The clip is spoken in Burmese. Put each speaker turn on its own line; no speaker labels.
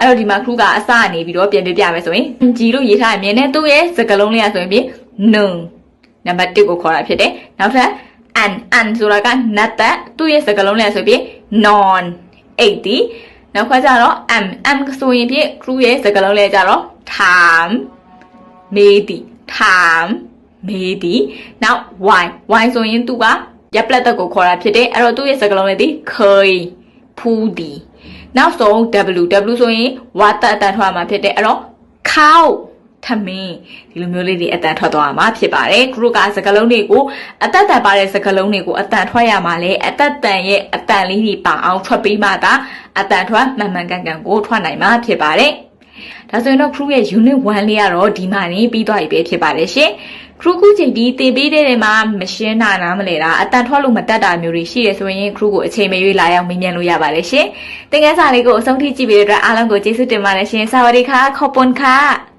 အဲ့တော့ဒီမှာခရူကအစနေပြီးတော့ပြန်ပြပြမယ်ဆိုရင်ကြည်လို့ရေးထားရမြင်တဲ့သူ့ရဲ့စကားလုံးလေးကဆိုရင်နုံနံပါတ်1ကိုခေါ်တာဖြစ်တယ်နောက်ထပ်anဆိုတာကနတ်သက်သူ့ရဲ့စကားလုံးလေးကဆိုရင် non အိတ်တီနောက်ခါကျတော့ am ဆိုရင်ဖြင့်ခရူရဲ့စကားလုံးလေးကျတော့ time မေးတီtime မေးတီနောက် why ဆိုရင်သူကရပ်ပလက်သက်ကိုခေါ်တာဖြစ်တယ်အဲ့တော့သူ့ရဲ့စကားလုံးလေးဒီเคยဖူးတီနောက်ဆုံး w ဆိုရင်ဝါသက်အတန်ထွက်မှာဖြစ်တယ်အဲ့တော့ cow ထမင်းဒီလိုမျိုးလေးတွေအတန်ထွက်သွားမှာဖြစ်ပါတယ်ခရုကစကားလုံးတွေကိုအသက်တန်ပါတဲ့စကားလုံးတွေကိုအတန်ထွက်ရမှာလဲအသက်တန်ရဲ့အတန်လေးတွေပါအောင်ထွက်ပြီးမှသာအတန်ထွက်မှန်မှန်ကန်ကန်ကိုထွက်နိုင်မှာဖြစ်ပါတယ်ဒါဆိုရင်တော့ခရုရဲ့ unit 1လေးကတော့ဒီမှာနေပြီးသွားပြီပဲဖြစ်ပါတယ်ရှင်ခရုခုချိန်ဒီတင်ပေးတဲ့နေမှာမရှင်းတာနားမလဲတာအတန်ထွက်လို့မတတ်တာမျိုးတွေရှိရဆိုရင်ခရုကိုအချိန်မရွေးလာရောက်မေးမြန်းလို့ရပါတယ်ရှင်သင်ခန်းစာလေးကိုအဆုံးထိကြည့်ပြီးတဲ့အတွက်အားလုံးကိုကျေးဇူးတင်ပါတယ်ရှင်စวัสดีค่ะขอบคุณค่ะ